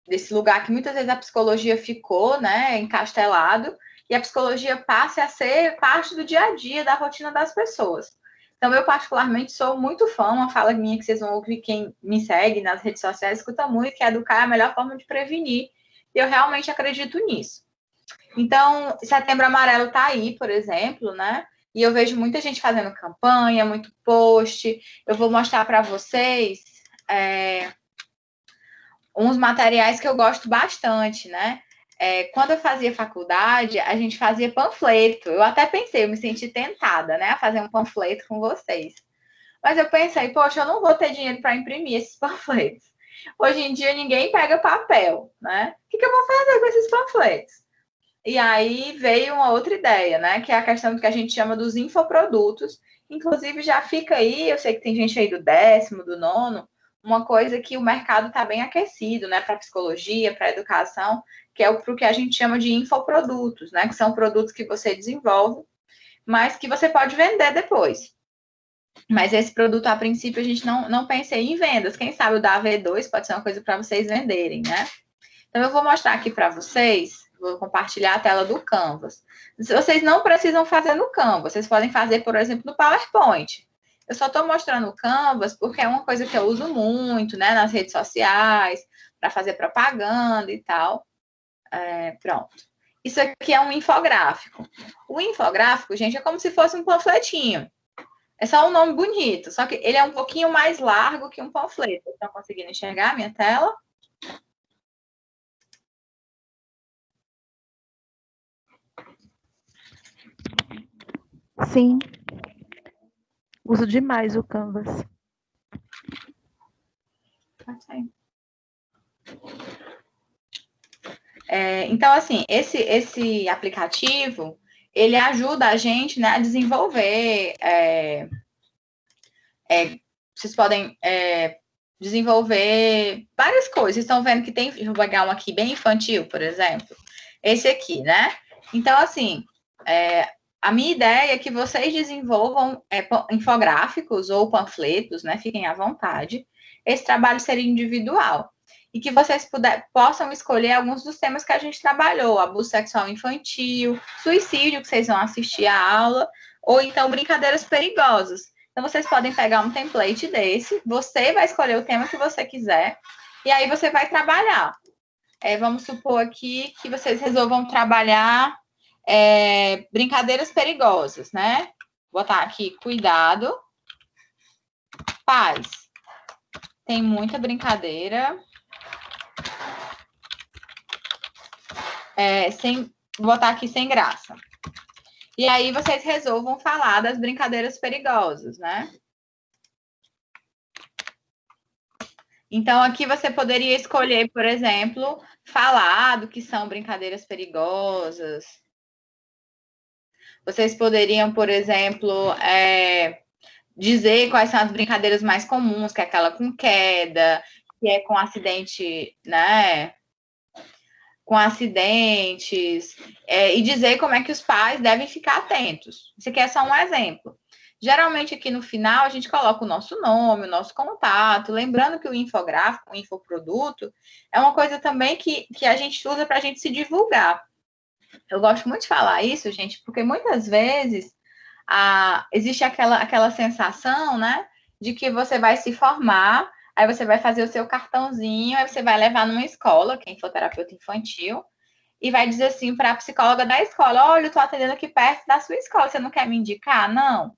desse lugar que muitas vezes a psicologia ficou, né, encastelado, e a psicologia passe a ser parte do dia a dia, da rotina das pessoas. Então, eu particularmente sou muito fã, uma fala minha que vocês vão ouvir, quem me segue nas redes sociais escuta muito, que educar é a melhor forma de prevenir, e eu realmente acredito nisso. Então, Setembro Amarelo está aí, por exemplo, né? E eu vejo muita gente fazendo campanha, muito post. Eu vou mostrar para vocês uns materiais que eu gosto bastante, né? Quando eu fazia faculdade, a gente fazia panfleto. Eu até pensei, eu me senti tentada, né? A fazer um panfleto com vocês. Mas eu pensei, poxa, eu não vou ter dinheiro para imprimir esses panfletos. Hoje em dia, ninguém pega papel, né? O que eu vou fazer com esses panfletos? E aí veio uma outra ideia, né? Que é a questão do que a gente chama dos infoprodutos. Inclusive, já fica aí, eu sei que tem gente aí do 10º, do 9º, uma coisa que o mercado está bem aquecido, né? Para psicologia, para educação, que é o que a gente chama de infoprodutos, né? Que são produtos que você desenvolve, mas que você pode vender depois. Mas esse produto, a princípio, a gente não pensei em vendas. Quem sabe o da V2 pode ser uma coisa para vocês venderem, né? Então, eu vou mostrar aqui para vocês, vou compartilhar a tela do Canvas. Vocês não precisam fazer no Canvas, vocês podem fazer, por exemplo, no PowerPoint. Eu só estou mostrando o Canvas porque é uma coisa que eu uso muito, né, nas redes sociais, para fazer propaganda e tal. Pronto. Isso aqui é um infográfico. O infográfico, gente, é como se fosse um panfletinho. É só um nome bonito, só que ele é um pouquinho mais largo que um panfleto. Estão conseguindo enxergar a minha tela? Sim. Uso demais o Canvas. Então, assim, esse aplicativo, ele ajuda a gente, né, a desenvolver. Vocês podem desenvolver várias coisas. Vocês estão vendo que tem, vou pegar um aqui bem infantil, por exemplo. Esse aqui, né? Então, assim, a minha ideia é que vocês desenvolvam infográficos ou panfletos, né? Fiquem à vontade. Esse trabalho seria individual. E que vocês possam escolher alguns dos temas que a gente trabalhou: abuso sexual infantil, suicídio, que vocês vão assistir a aula, ou então brincadeiras perigosas. Então, vocês podem pegar um template desse, você vai escolher o tema que você quiser, e aí você vai trabalhar. Vamos supor aqui que vocês resolvam trabalhar brincadeiras perigosas, né? Vou botar aqui, cuidado, paz. Tem muita brincadeira. Vou botar aqui sem graça. E aí vocês resolvam falar das brincadeiras perigosas, né? Então, aqui você poderia escolher, por exemplo, falar do que são brincadeiras perigosas. Vocês poderiam, por exemplo, dizer quais são as brincadeiras mais comuns, que é aquela com queda, que é com acidente, né? Com acidentes, e dizer como é que os pais devem ficar atentos. Isso aqui é só um exemplo. Geralmente, aqui no final, a gente coloca o nosso nome, o nosso contato, lembrando que o infográfico, o infoproduto, é uma coisa também que a gente usa para a gente se divulgar. Eu gosto muito de falar isso, gente, porque muitas vezes existe aquela sensação, né, de que você vai se formar, aí você vai fazer o seu cartãozinho, aí você vai levar numa escola, quem for terapeuta infantil, e vai dizer assim para a psicóloga da escola: olha, eu estou atendendo aqui perto da sua escola, você não quer me indicar? Não.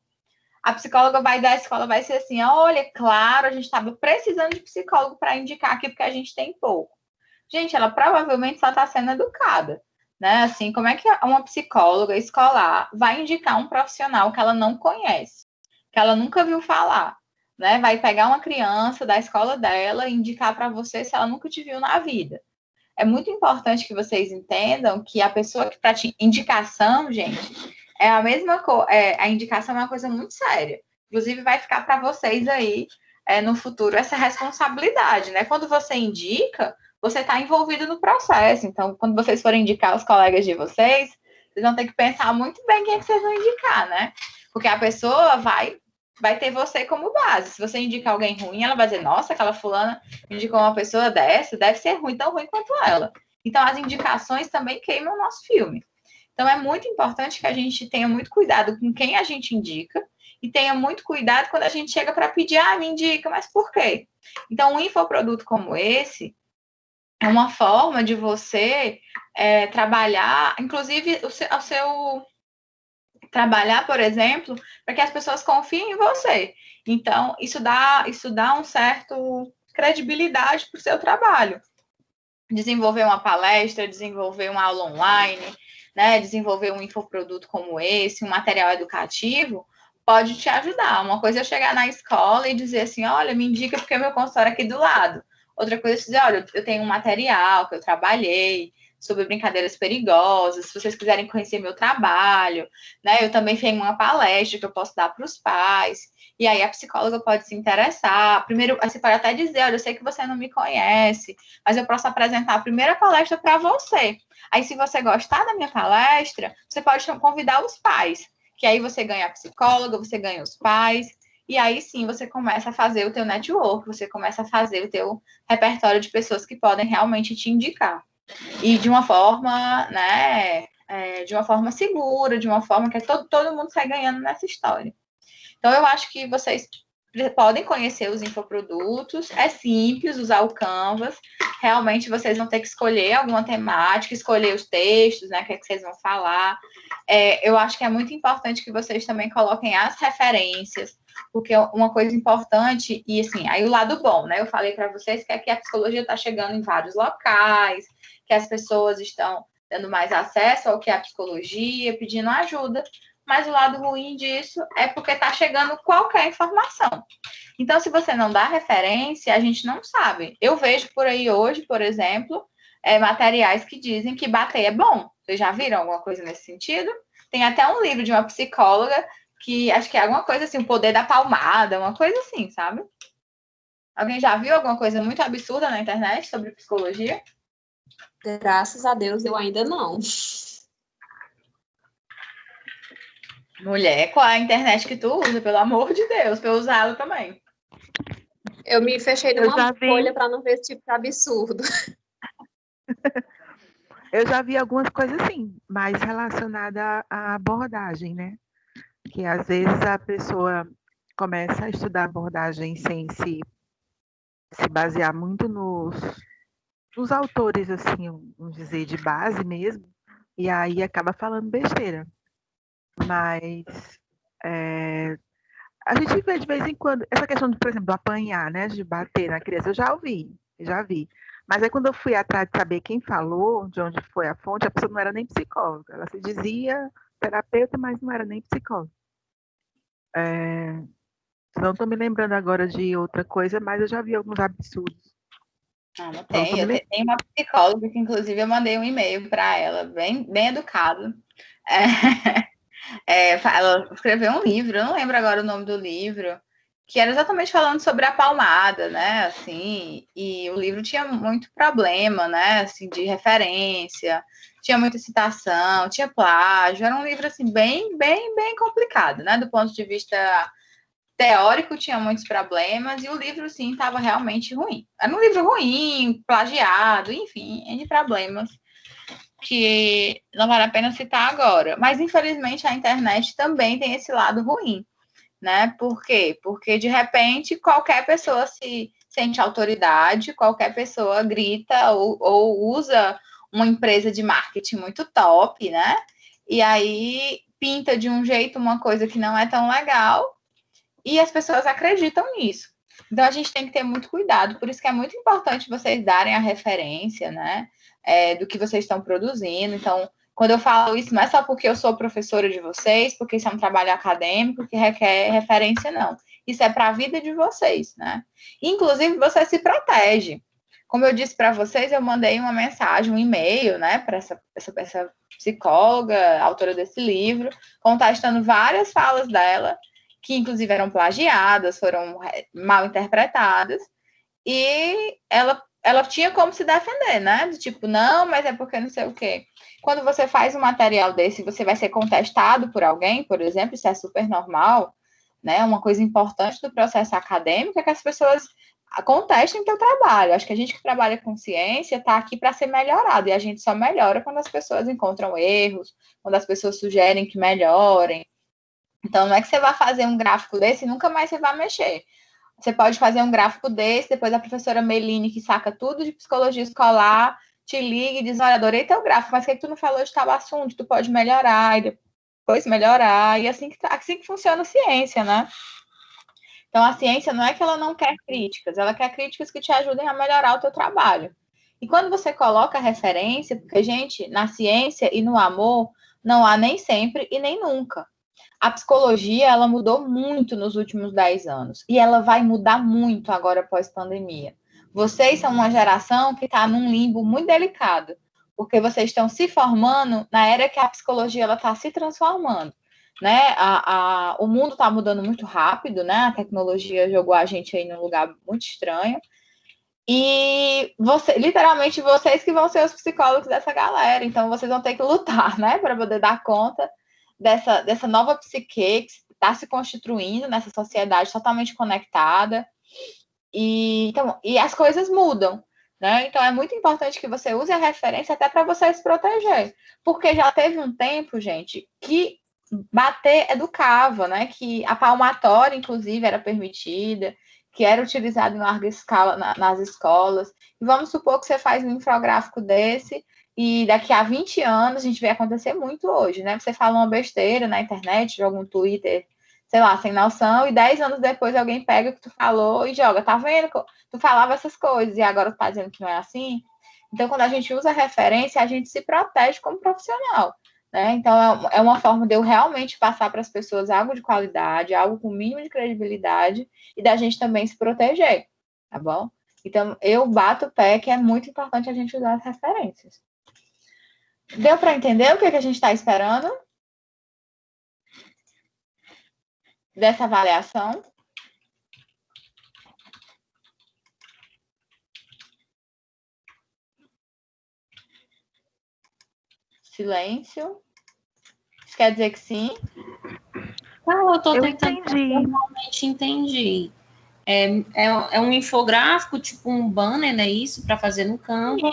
A psicóloga da escola vai ser assim: olha, claro, a gente estava precisando de psicólogo para indicar aqui, porque a gente tem pouco. Gente, ela provavelmente só está sendo educada, né? Assim, como é que uma psicóloga escolar vai indicar um profissional que ela não conhece, que ela nunca viu falar, né? Vai pegar uma criança da escola dela e indicar para você se ela nunca te viu na vida. É muito importante que vocês entendam que a pessoa que está te indicação, gente, é a mesma coisa. A indicação é uma coisa muito séria. Inclusive, vai ficar para vocês aí no futuro essa responsabilidade, né? Quando você indica, você está envolvido no processo. Então, quando vocês forem indicar os colegas de vocês, vocês vão ter que pensar muito bem quem é que vocês vão indicar, né? Porque a pessoa vai vai ter você como base. Se você indica alguém ruim, ela vai dizer, nossa, aquela fulana indicou uma pessoa dessa, deve ser ruim, tão ruim quanto ela. Então, as indicações também queimam o nosso filme. Então, é muito importante que a gente tenha muito cuidado com quem a gente indica e tenha muito cuidado quando a gente chega para pedir, me indica, mas por quê? Então, um infoproduto como esse é uma forma de você trabalhar, inclusive, o seu trabalhar, por exemplo, para que as pessoas confiem em você. Então, isso dá um certo credibilidade para o seu trabalho. Desenvolver uma palestra, desenvolver uma aula online, né, desenvolver um infoproduto como esse, um material educativo, pode te ajudar. Uma coisa é eu chegar na escola e dizer assim, olha, me indica porque meu consultório é aqui do lado. Outra coisa é dizer, olha, eu tenho um material que eu trabalhei sobre brincadeiras perigosas, se vocês quiserem conhecer meu trabalho, né, eu também tenho uma palestra que eu posso dar para os pais, e aí a psicóloga pode se interessar. Primeiro, você pode até dizer, olha, eu sei que você não me conhece, mas eu posso apresentar a primeira palestra para você. Aí, se você gostar da minha palestra, você pode convidar os pais, que aí você ganha a psicóloga, você ganha os pais, e aí sim você começa a fazer o teu network, você começa a fazer o teu repertório de pessoas que podem realmente te indicar. E de uma forma, né, de uma forma segura, de uma forma que todo mundo sai ganhando nessa história. Então, eu acho que vocês podem conhecer os infoprodutos, é simples usar o Canvas, realmente vocês vão ter que escolher alguma temática, escolher os textos, né, o que é que vocês vão falar. Eu acho que é muito importante que vocês também coloquem as referências, porque uma coisa importante, e assim, aí o lado bom, né, eu falei para vocês que aqui a psicologia está chegando em vários locais, que as pessoas estão dando mais acesso ao que é a psicologia, pedindo ajuda, mas o lado ruim disso é porque está chegando qualquer informação. Então, se você não dá referência, a gente não sabe. Eu vejo por aí hoje, por exemplo, materiais que dizem que bater é bom. Vocês já viram alguma coisa nesse sentido? Tem até um livro de uma psicóloga que acho que é alguma coisa assim, o poder da palmada, uma coisa assim, sabe? Alguém já viu alguma coisa muito absurda na internet sobre psicologia? Graças a Deus, eu ainda não. Mulher, qual é a internet que tu usa? Pelo amor de Deus, pra eu usá-la também. Eu me fechei numa bolha para não ver esse tipo de absurdo. Eu já vi algumas coisas assim, mais relacionadas à abordagem, né? Que às vezes a pessoa começa a estudar abordagem sem se basear muito nos autores, assim, vamos dizer, de base mesmo, e aí acaba falando besteira. Mas a gente vê de vez em quando, essa questão, por exemplo, do apanhar, né, de bater na criança, eu já vi. Mas aí quando eu fui atrás de saber quem falou, de onde foi a fonte, a pessoa não era nem psicóloga. Ela se dizia terapeuta, mas não era nem psicóloga. Não estou me lembrando agora de outra coisa, mas eu já vi alguns absurdos. Não tem. Eu tenho uma psicóloga que, inclusive, eu mandei um e-mail para ela, bem, bem educado. Ela escreveu um livro, eu não lembro agora o nome do livro, que era exatamente falando sobre a palmada, né, assim, e o livro tinha muito problema, né, assim, de referência, tinha muita citação, tinha plágio, era um livro, assim, bem, bem, bem complicado, né, do ponto de vista teórico, tinha muitos problemas, e o livro, sim, estava realmente ruim. Era um livro ruim, plagiado, enfim, N problemas que não vale a pena citar agora. Mas, infelizmente, a internet também tem esse lado ruim, né? Por quê? Porque, de repente, qualquer pessoa se sente autoridade, qualquer pessoa grita ou usa uma empresa de marketing muito top, né? E aí pinta de um jeito uma coisa que não é tão legal e as pessoas acreditam nisso. Então, a gente tem que ter muito cuidado. Por isso que é muito importante vocês darem a referência, né? Do que vocês estão produzindo. Então, quando eu falo isso, não é só porque eu sou professora de vocês, porque isso é um trabalho acadêmico que requer referência, não. Isso é para a vida de vocês, né? Inclusive, você se protege. Como eu disse para vocês, eu mandei uma mensagem, um e-mail, né, para essa psicóloga, autora desse livro, contestando várias falas dela, que inclusive eram plagiadas, foram mal interpretadas, e ela tinha como se defender, né? Do tipo, não, mas é porque não sei o quê. Quando você faz um material desse, você vai ser contestado por alguém, por exemplo, isso é super normal. né? Uma coisa importante do processo acadêmico é que as pessoas contestem o teu trabalho. Acho que a gente que trabalha com ciência está aqui para ser melhorado, e a gente só melhora quando as pessoas encontram erros, quando as pessoas sugerem que melhorem. Então, não é que você vai fazer um gráfico desse e nunca mais você vai mexer. Você pode fazer um gráfico desse, depois a professora Meline, que saca tudo de psicologia escolar, te liga e diz, olha, adorei teu gráfico, mas o que tu não falou de tal assunto? Tu pode melhorar, e depois melhorar, e assim que funciona a ciência, né? Então, a ciência não é que ela não quer críticas, ela quer críticas que te ajudem a melhorar o teu trabalho. E quando você coloca referência, porque, gente, na ciência e no amor, não há nem sempre e nem nunca. A psicologia, ela mudou muito nos últimos 10 anos. E ela vai mudar muito agora pós-pandemia. Vocês são uma geração que está num limbo muito delicado, porque vocês estão se formando na era que a psicologia está se transformando. Né? O mundo está mudando muito rápido, né? A tecnologia jogou a gente aí num lugar muito estranho. E literalmente vocês que vão ser os psicólogos dessa galera. Então vocês vão ter que lutar, né? Para poder dar conta dessa nova psique que está se constituindo nessa sociedade totalmente conectada, e as coisas mudam, né? Então é muito importante que você use a referência até para você se proteger, porque já teve um tempo, gente, que bater educava, né? Que a palmatória, inclusive, era permitida, que era utilizada em larga escala nas escolas. E vamos supor que você faz um infográfico desse, e daqui a 20 anos a gente vê acontecer muito hoje, né? Você fala uma besteira na internet, joga um Twitter, sei lá, sem noção, e 10 anos depois alguém pega o que tu falou e joga, tá vendo? Tu falava essas coisas e agora tu tá dizendo que não é assim. Então, quando a gente usa referência, a gente se protege como profissional, né? Então, é uma forma de eu realmente passar para as pessoas algo de qualidade, algo com o mínimo de credibilidade, e da gente também se proteger, tá bom? Então, eu bato o pé que é muito importante a gente usar as referências. Deu para entender o que a gente está esperando dessa avaliação? Silêncio. Isso quer dizer que sim? Não, eu estou tentando. Entendi. Eu realmente entendi. É um infográfico, tipo um banner, né? Isso, para fazer no Canva.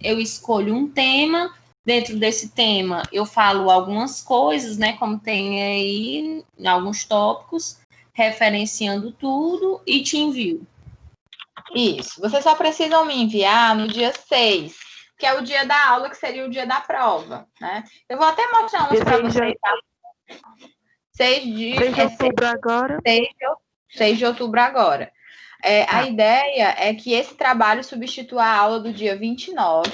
Eu escolho um tema. Dentro desse tema, eu falo algumas coisas, né? Como tem aí, alguns tópicos, referenciando tudo e te envio. Isso. Vocês só precisam me enviar no dia 6, que é o dia da aula, que seria o dia da prova, né? Eu vou até mostrar uns para vocês, tá? 6 de outubro agora. 6 de outubro agora. A ideia é que esse trabalho substitua a aula do dia 29,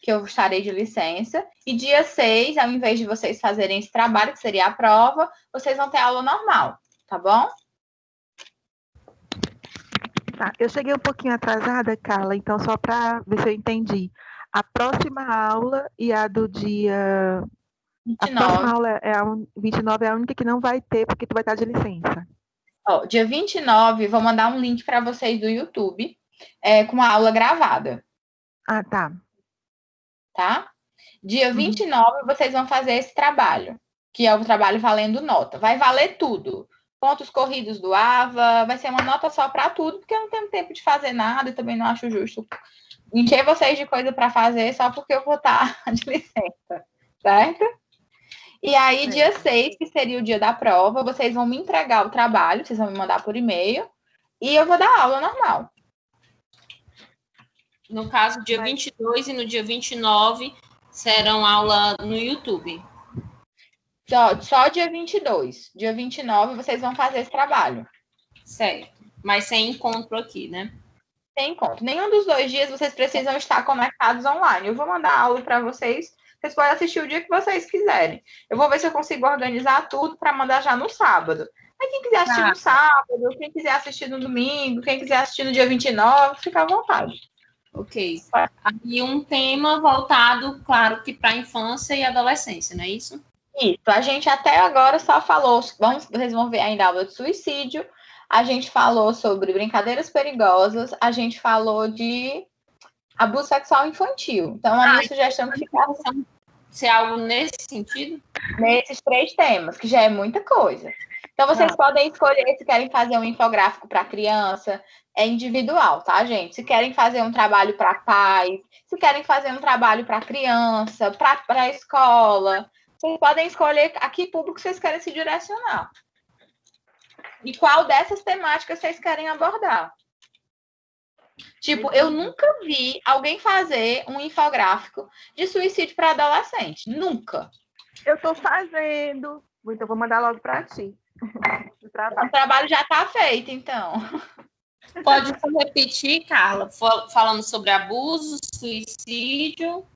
que eu estarei de licença, e dia 6, ao invés de vocês fazerem esse trabalho, que seria a prova, vocês vão ter aula normal, tá bom? Tá, eu cheguei um pouquinho atrasada, Carla, então só para ver se eu entendi. A próxima aula e a do dia... 29. A próxima aula 29 é a única que não vai ter, porque tu vai estar de licença. Dia 29, vou mandar um link para vocês do YouTube, com a aula gravada. Ah, tá. Tá? Dia 29, vocês vão fazer esse trabalho, que é o trabalho valendo nota. Vai valer tudo. Pontos corridos do AVA, vai ser uma nota só para tudo, porque eu não tenho tempo de fazer nada e também não acho justo encher vocês de coisa para fazer só porque eu vou estar de licença, certo? E aí, dia 6, que seria o dia da prova, vocês vão me entregar o trabalho, vocês vão me mandar por e-mail, e eu vou dar aula normal. No caso, dia 22 e no dia 29 serão aula no YouTube. Só dia 22. Dia 29 vocês vão fazer esse trabalho. Certo. Mas sem encontro aqui, né? Sem encontro. Nenhum dos 2 dias vocês precisam estar conectados online. Eu vou mandar aula para vocês. Vocês podem assistir o dia que vocês quiserem. Eu vou ver se eu consigo organizar tudo para mandar já no sábado. Aí quem quiser assistir no sábado, quem quiser assistir no domingo, quem quiser assistir no dia 29, fica à vontade. Ok. Aí um tema voltado, claro, que para a infância e adolescência, não é isso? Isso. A gente até agora só falou, vocês vão ver ainda a aula de suicídio, a gente falou sobre brincadeiras perigosas, a gente falou de abuso sexual infantil. Então, a minha sugestão é que ficasse... Se é algo nesse sentido? nesses 3 temas, que já é muita coisa. Então, vocês podem escolher se querem fazer um infográfico para criança, é individual, tá, gente? Se querem fazer um trabalho para pais, se querem fazer um trabalho para criança, para a escola, vocês podem escolher a que público vocês querem se direcionar. E qual dessas temáticas vocês querem abordar. Tipo, eu nunca vi alguém fazer um infográfico de suicídio para adolescente. Nunca. Eu tô fazendo. Então, vou mandar logo para ti. O trabalho já está feito, então. Pode repetir, Carla, falando sobre abuso, suicídio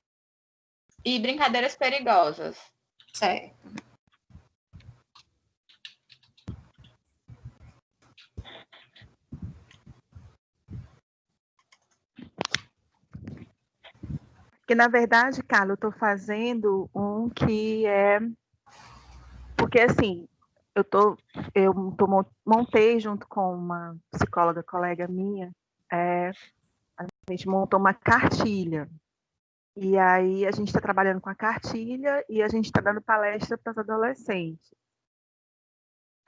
e brincadeiras perigosas. Certo. Porque, na verdade, Carla, eu estou fazendo um que é... Porque, assim, montei junto com uma psicóloga colega minha, a gente montou uma cartilha. E aí a gente está trabalhando com a cartilha e a gente está dando palestra para os adolescentes.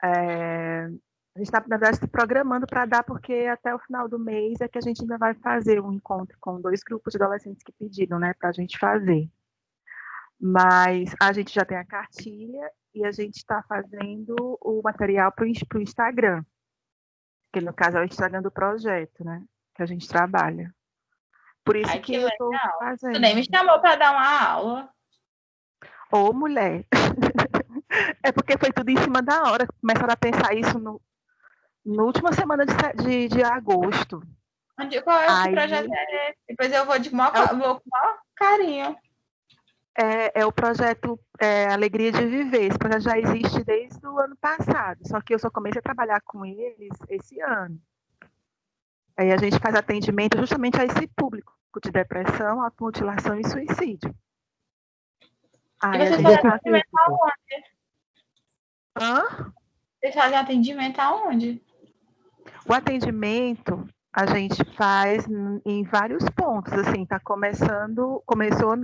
A gente está, na verdade, se programando para dar, porque até o final do mês é que a gente ainda vai fazer um encontro com 2 grupos de adolescentes que pediram, né, para a gente fazer. Mas a gente já tem a cartilha e a gente está fazendo o material para o Instagram, que no caso é o Instagram do projeto, né, que a gente trabalha. Por isso que eu estou fazendo. Tu nem me chamou para dar uma aula. Ô, mulher! É porque foi tudo em cima da hora. Começaram a pensar isso na última semana de agosto. Qual é o projeto? Depois eu vou com o maior carinho. É o projeto Alegria de Viver. Esse projeto já existe desde o ano passado, só que eu só comecei a trabalhar com eles esse ano. Aí a gente faz atendimento justamente a esse público de depressão, automutilação e suicídio. E vocês fazem atendimento aonde? Hã? Vocês fazem atendimento aonde? O atendimento a gente faz em vários pontos, assim, começou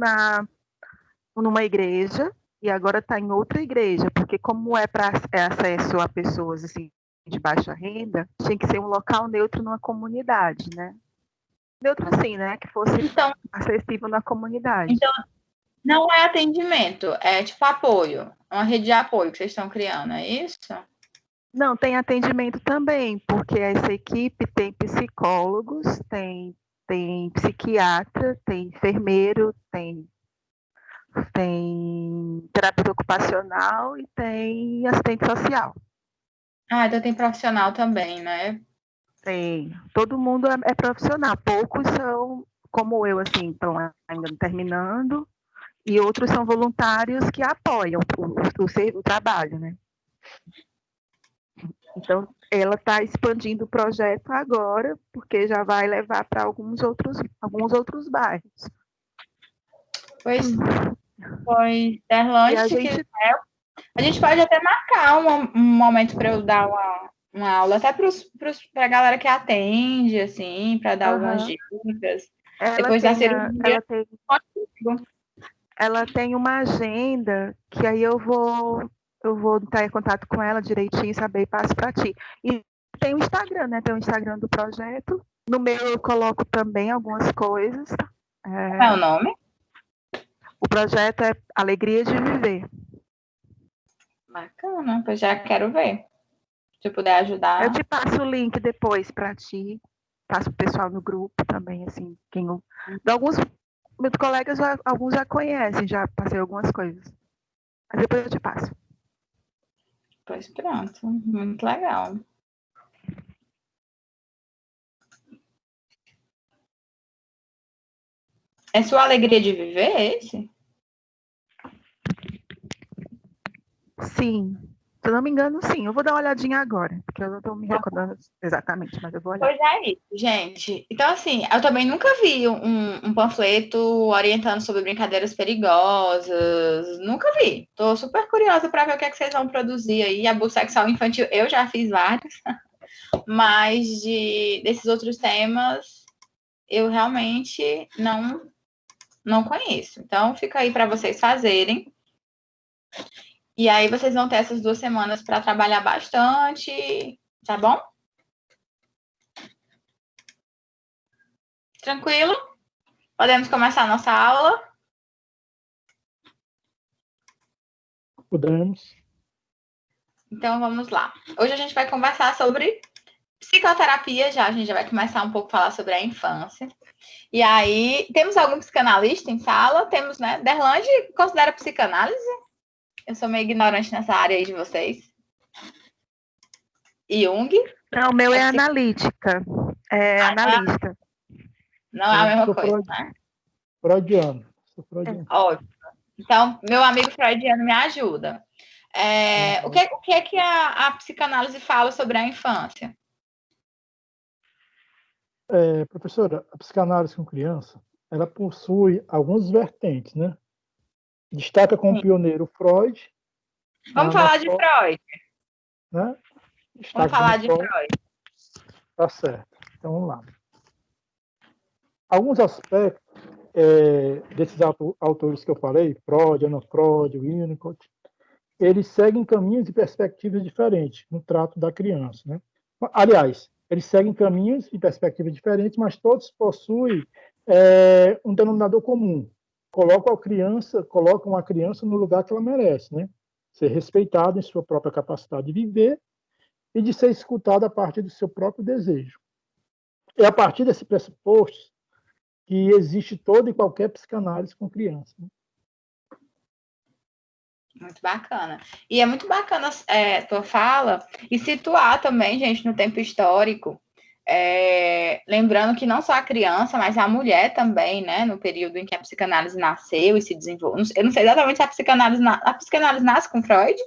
numa igreja e agora está em outra igreja, porque como é acesso a pessoas assim, de baixa renda, tinha que ser um local neutro numa comunidade, né? Neutro assim, né? Que fosse acessível na comunidade. Então, não é atendimento, é tipo apoio, uma rede de apoio que vocês estão criando, é isso? Não, tem atendimento também, porque essa equipe tem psicólogos, tem psiquiatra, tem enfermeiro, tem terapeuta ocupacional e tem assistente social. Então tem profissional também, né? Tem. Todo mundo é profissional. Poucos são, como eu, assim, estão ainda terminando, e outros são voluntários que apoiam o trabalho, né? Então, ela está expandindo o projeto agora, porque já vai levar para alguns outros bairros. Pois, Terlande, se quiser, a gente pode até marcar um momento para eu dar uma aula, até para a galera que atende, assim, para dar algumas dicas. Depois da cirurgia, ela tem uma agenda que aí eu vou entrar em contato com ela direitinho, saber e passo para ti. E tem o Instagram, né? Tem o Instagram do projeto. No meu eu coloco também algumas coisas. Qual é o nome? O projeto é Alegria de Viver. Bacana, pois já quero ver. Se eu puder ajudar. Eu te passo o link depois para ti. Passo o pessoal no grupo também, assim. Alguns meus colegas, alguns já conhecem, já passei algumas coisas. Mas depois eu te passo. Pois pronto, muito legal. É sua alegria de viver esse? Sim. Se eu não me engano, sim. Eu vou dar uma olhadinha agora, porque eu não estou me recordando exatamente, mas eu vou olhar. Pois é isso, gente. Então, assim, eu também nunca vi um panfleto orientando sobre brincadeiras perigosas. Nunca vi. Estou super curiosa para ver o que é que vocês vão produzir aí. Abuso sexual infantil, eu já fiz vários. Mas desses outros temas, eu realmente não conheço. Então, fica aí para vocês fazerem. E aí vocês vão ter essas 2 semanas para trabalhar bastante, tá bom? Tranquilo? Podemos começar a nossa aula? Podemos. Então, vamos lá. Hoje a gente vai conversar sobre psicoterapia, a gente já vai começar um pouco a falar sobre a infância. E aí, temos algum psicanalista em sala? Temos, né? Derlange considera psicanálise? Eu sou meio ignorante nessa área aí de vocês. E Jung? Não, o meu é analítica. É analista. Não é a mesma coisa, né? Freudiano. Sou freudiano. Ótimo. Então, meu amigo freudiano me ajuda. O que é que a psicanálise fala sobre a infância? Professora, a psicanálise com criança, ela possui algumas vertentes, né? Destaca como pioneiro Freud. Vamos falar de Freud. Né? Vamos falar de Freud. Tá certo. Então, vamos lá. Alguns aspectos desses autores que eu falei, Freud, Anna Freud, Winnicott, eles seguem caminhos e perspectivas diferentes no trato da criança, né? Aliás, eles seguem caminhos e perspectivas diferentes, mas todos possuem um denominador comum. Colocam a criança no lugar que ela merece, né? Ser respeitada em sua própria capacidade de viver e de ser escutada a partir do seu próprio desejo. É a partir desse pressuposto que existe toda e qualquer psicanálise com criança. Né? Muito bacana. E é muito bacana tua fala e situar também, gente, no tempo histórico. Lembrando que não só a criança, mas a mulher também, né? No período em que a psicanálise nasceu e se desenvolveu. Eu não sei exatamente se a psicanálise nasce com Freud?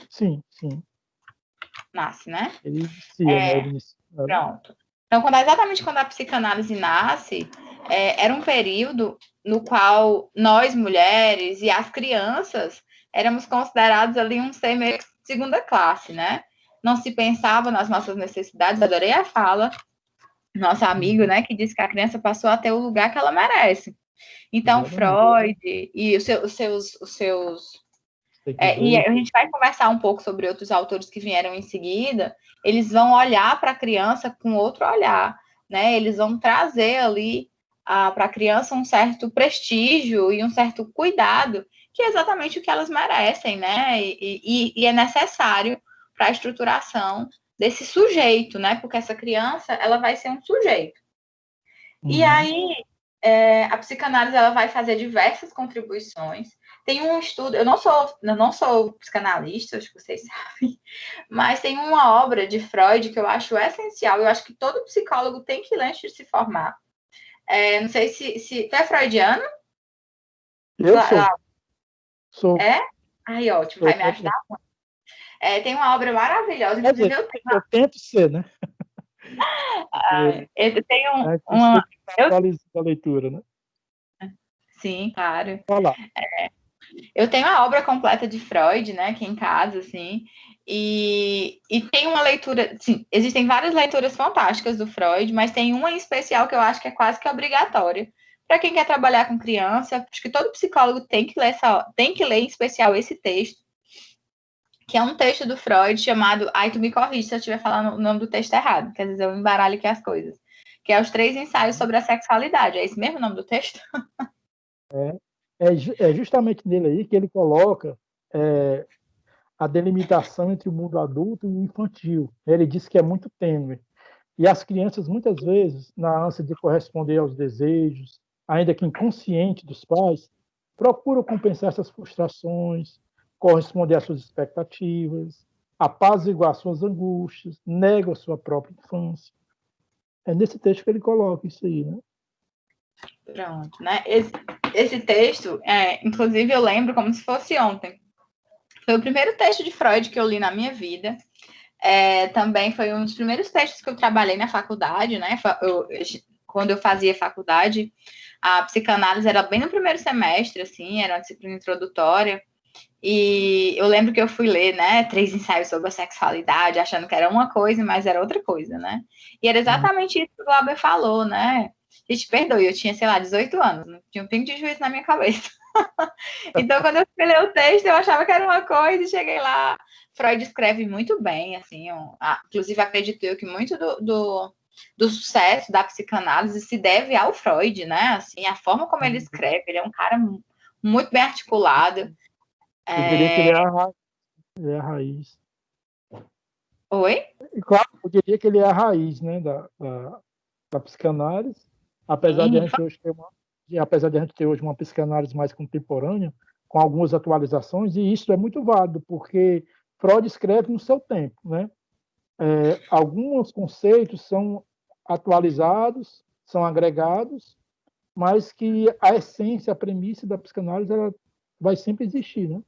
Sim, sim. Nasce, né? Ele inicia. Pronto. Então, exatamente quando a psicanálise nasce, era um período no qual nós, mulheres, e as crianças, éramos considerados ali um ser meio segunda classe, né? Não se pensava nas nossas necessidades. Adorei a fala, nosso amigo, né, que disse que a criança passou a ter o lugar que ela merece. Então, Freud e os seus e a gente vai conversar um pouco sobre outros autores que vieram em seguida. Eles vão olhar para a criança com outro olhar, né? Eles vão trazer ali para a criança um certo prestígio e um certo cuidado, que é exatamente o que elas merecem, né? E é necessário para a estruturação desse sujeito, né? Porque essa criança, ela vai ser um sujeito. E aí, a psicanálise, ela vai fazer diversas contribuições. Tem um estudo, eu não sou psicanalista, acho que vocês sabem, mas tem uma obra de Freud que eu acho essencial, eu acho que todo psicólogo tem que ler antes de se formar. Não sei se tu é freudiano? Eu sou. Aí, ótimo, vai me ajudar muito. Tem uma obra maravilhosa, inclusive eu tento ser, né? Eu tenho a leitura, né? Sim, claro. Olá. Eu tenho a obra completa de Freud, né, aqui em casa, assim, e tem uma leitura, sim, existem várias leituras fantásticas do Freud, mas tem uma em especial que eu acho que é quase que obrigatória. Para quem quer trabalhar com criança, acho que todo psicólogo tem que ler em especial esse texto, que é um texto do Freud chamado, tu me corrige se eu estiver falando o nome do texto errado, que às vezes eu embaralho aqui as coisas, que é Os 3 Ensaios sobre a Sexualidade. É esse mesmo o nome do texto? É justamente nele aí que ele coloca a delimitação entre o mundo adulto e o infantil. Ele diz que é muito tênue. E as crianças, muitas vezes, na ânsia de corresponder aos desejos, ainda que inconsciente dos pais, procuram compensar essas frustrações, corresponder às suas expectativas, apaziguar suas angústias, negam a sua própria infância. É nesse texto que ele coloca isso aí, né? Pronto, né? Esse texto, inclusive, eu lembro como se fosse ontem. Foi o primeiro texto de Freud que eu li na minha vida. Também foi um dos primeiros textos que eu trabalhei na faculdade, né? Quando eu fazia faculdade, a psicanálise era bem no primeiro semestre, assim, era uma disciplina introdutória. E eu lembro que eu fui ler, né, 3 ensaios sobre a sexualidade, achando que era uma coisa, mas era outra coisa, né? E era exatamente isso que o Glauber falou, né? Gente, perdoe, eu tinha, sei lá, 18 anos, não tinha um pingo de juízo na minha cabeça. Então, quando eu fui ler o texto, eu achava que era uma coisa e cheguei lá. Freud escreve muito bem, assim, inclusive acredito eu que muito do sucesso da psicanálise se deve ao Freud, né? Assim, a forma como ele escreve, ele é um cara muito bem articulado. Eu diria que ele é a raiz. Oi? E, claro, eu diria que ele é a raiz, né, da psicanálise, apesar de a gente hoje ter hoje uma psicanálise mais contemporânea, com algumas atualizações, e isso é muito válido, porque Freud escreve no seu tempo, né? Alguns conceitos são atualizados, são agregados, mas que a essência, a premissa da psicanálise, ela vai sempre existir, né?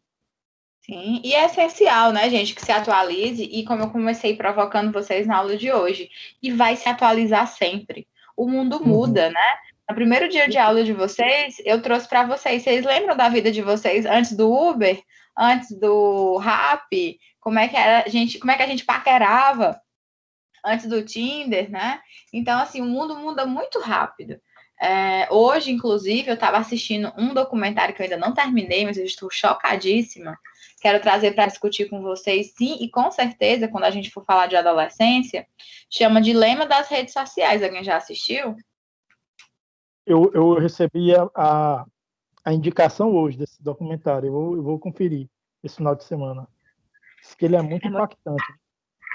Sim, e é essencial, né, gente, que se atualize, e como eu comecei provocando vocês na aula de hoje, e vai se atualizar sempre. O mundo muda, né? No primeiro dia de aula de vocês, eu trouxe para vocês lembram da vida de vocês antes do Uber, antes do Rappi? Como é que a gente paquerava antes do Tinder, né? Então, assim, o mundo muda muito rápido. Hoje, inclusive, eu estava assistindo um documentário que eu ainda não terminei, mas eu estou chocadíssima. Quero trazer para discutir com vocês, sim, e com certeza, quando a gente for falar de adolescência, chama Dilema das Redes Sociais. Alguém já assistiu? Eu recebi a indicação hoje desse documentário. Eu vou conferir esse final de semana. Diz que ele é muito impactante.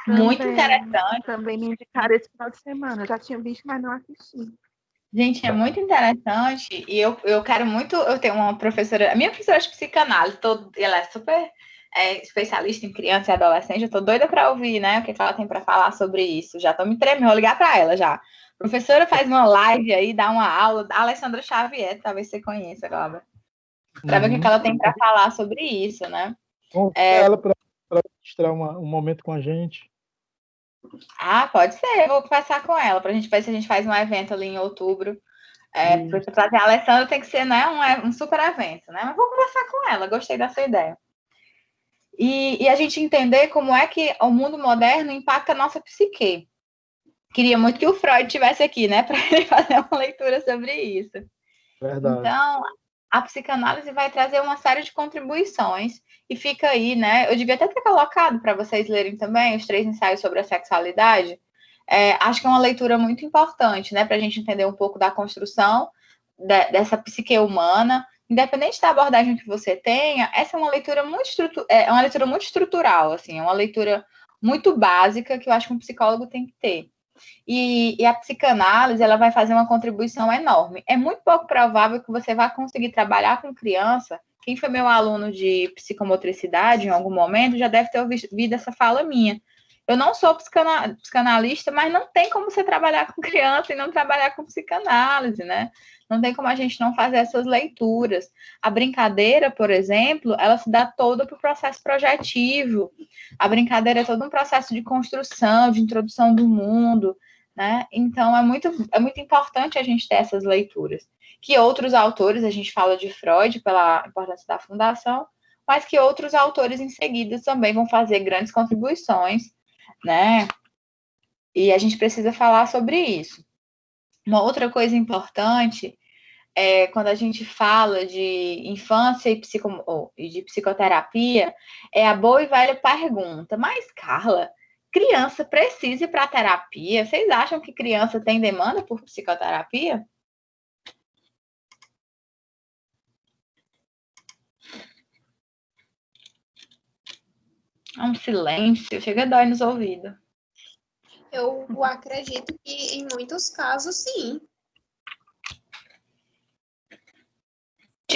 Muito interessante. Também me indicaram esse final de semana. Eu já tinha visto, mas não assisti. Gente, é muito interessante. E eu quero muito. Eu tenho uma professora, a minha professora de psicanálise, ela é super especialista em criança e adolescente. Eu tô doida para ouvir, né? O que ela tem para falar sobre isso. Já tô me tremendo, vou ligar para ela já. Professora, faz uma live aí, dá uma aula. A Alessandra Xavier, talvez você conheça, Glauber. Para ver o que ela tem para falar sobre isso, né? Bom, ela para registrar um momento com a gente. Ah, pode ser. Eu vou conversar com ela para a gente ver se a gente faz um evento ali em outubro. Para trazer a Alessandra tem que ser, né, um super evento, né? Mas vou conversar com ela, gostei dessa ideia. E a gente entender como é que o mundo moderno impacta a nossa psique. Queria muito que o Freud estivesse aqui, né, para ele fazer uma leitura sobre isso. Verdade. Então, a psicanálise vai trazer uma série de contribuições e fica aí, né? Eu devia até ter colocado para vocês lerem também os 3 ensaios sobre a sexualidade. Acho que é uma leitura muito importante, né, para a gente entender um pouco da construção dessa psique humana. Independente da abordagem que você tenha, essa é uma leitura muito estrutural, assim, é uma leitura muito básica que eu acho que um psicólogo tem que ter. E a psicanálise, ela vai fazer uma contribuição enorme. É muito pouco provável que você vá conseguir trabalhar com criança. Quem foi meu aluno de psicomotricidade em algum momento já deve ter ouvido essa fala minha. Eu não sou psicanalista, mas não tem como você trabalhar com criança e não trabalhar com psicanálise, né? Não tem como a gente não fazer essas leituras. A brincadeira, por exemplo, ela se dá toda para o processo projetivo. A brincadeira é todo um processo de construção, de introdução do mundo, né? Então, é muito importante a gente ter essas leituras. Que outros autores, a gente fala de Freud pela importância da fundação, mas que outros autores em seguida também vão fazer grandes contribuições, né? E a gente precisa falar sobre isso. Uma outra coisa importante é quando a gente fala de infância e de psicoterapia, é a boa e velha pergunta. Mas, Carla, criança precisa ir para terapia? Vocês acham que criança tem demanda por psicoterapia? É um silêncio, chega a dói nos ouvidos. Eu acredito que em muitos casos, sim.